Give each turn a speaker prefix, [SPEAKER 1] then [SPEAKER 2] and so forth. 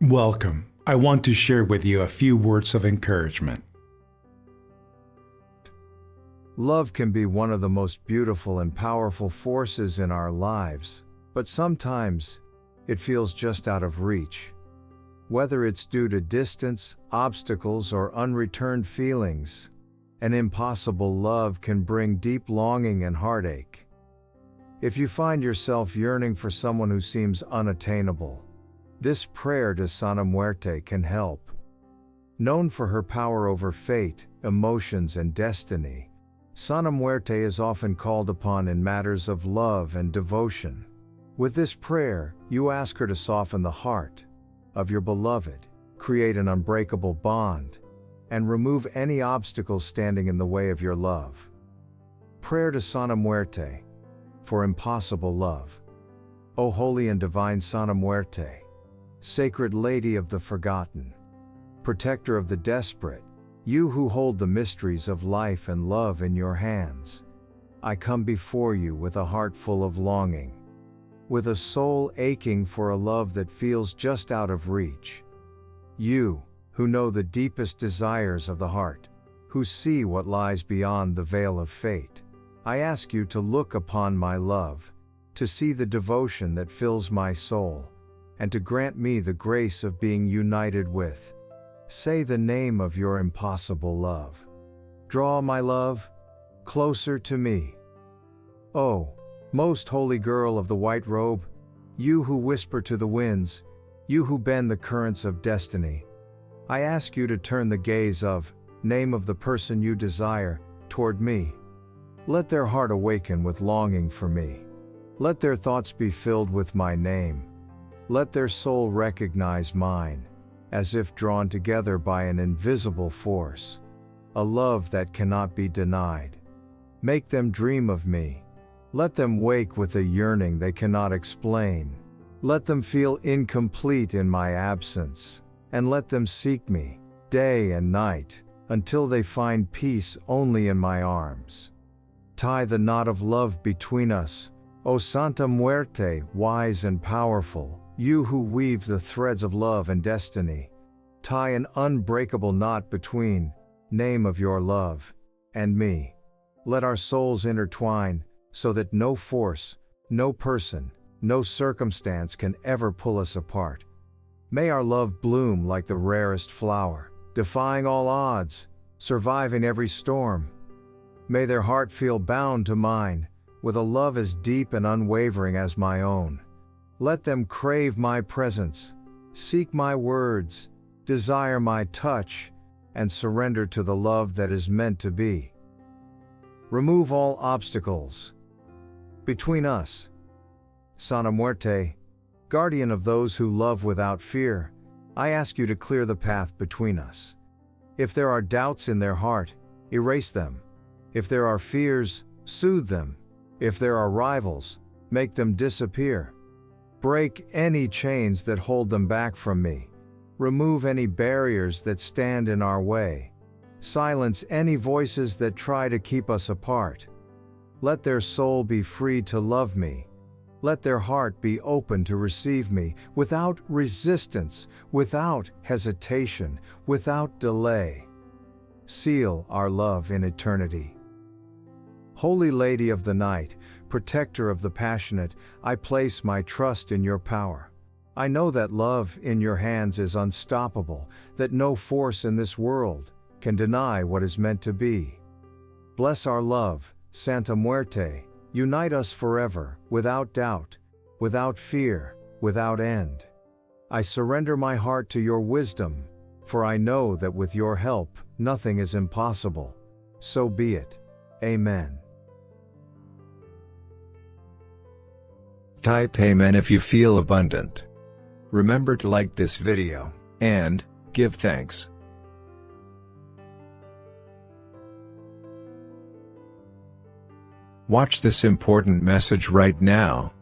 [SPEAKER 1] Welcome. I want to share with you a few words of encouragement.
[SPEAKER 2] Love can be one of the most beautiful and powerful forces in our lives, but sometimes it feels just out of reach. Whether it's due to distance, obstacles, or unreturned feelings, an impossible love can bring deep longing and heartache. If you find yourself yearning for someone who seems unattainable, this prayer to Sana Muerte can help. Known for her power over fate, emotions, and destiny, Sana Muerte is often called upon in matters of love and devotion. With this prayer, you ask her to soften the heart of your beloved, create an unbreakable bond, and remove any obstacles standing in the way of your love. Prayer to Sana Muerte for impossible love. O holy and divine Sana Muerte, Sacred Lady of the Forgotten, Protector of the desperate, you who hold the mysteries of life and love in your hands, I come before you with a heart full of longing, with a soul aching for a love that feels just out of reach. You, who know the deepest desires of the heart, who see what lies beyond the veil of fate, I ask you to look upon my love, to see the devotion that fills my soul, and to grant me the grace of being united with. Say the name of your impossible love. Draw my love closer to me. Oh, most holy girl of the white robe, you who whisper to the winds, you who bend the currents of destiny, I ask you to turn the gaze of, name of the person you desire, toward me. Let their heart awaken with longing for me. Let their thoughts be filled with my name. Let their soul recognize mine, as if drawn together by an invisible force, a love that cannot be denied. Make them dream of me. Let them wake with a yearning they cannot explain. Let them feel incomplete in my absence, and let them seek me, day and night, until they find peace only in my arms. Tie the knot of love between us, O Santa Muerte, wise and powerful, you who weave the threads of love and destiny. Tie an unbreakable knot between, name of your love, and me. Let our souls intertwine, so that no force, no person, no circumstance can ever pull us apart. May our love bloom like the rarest flower, defying all odds, surviving every storm. May their heart feel bound to mine, with a love as deep and unwavering as my own. Let them crave my presence, seek my words, desire my touch, and surrender to the love that is meant to be. Remove all obstacles between us. Sana Muerte, guardian of those who love without fear, I ask you to clear the path between us. If there are doubts in their heart, erase them. If there are fears, soothe them. If there are rivals, make them disappear. Break any chains that hold them back from me. Remove any barriers that stand in our way. Silence any voices that try to keep us apart. Let their soul be free to love me. Let their heart be open to receive me, without resistance, without hesitation, without delay. Seal our love in eternity. Holy Lady of the Night, Protector of the passionate, I place my trust in your power. I know that love in your hands is unstoppable, that no force in this world can deny what is meant to be. Bless our love, Santa Muerte, unite us forever, without doubt, without fear, without end. I surrender my heart to your wisdom, for I know that with your help, nothing is impossible. So be it. Amen.
[SPEAKER 3] Type Amen if you feel abundant. Remember to like this video, and give thanks. Watch this important message right now.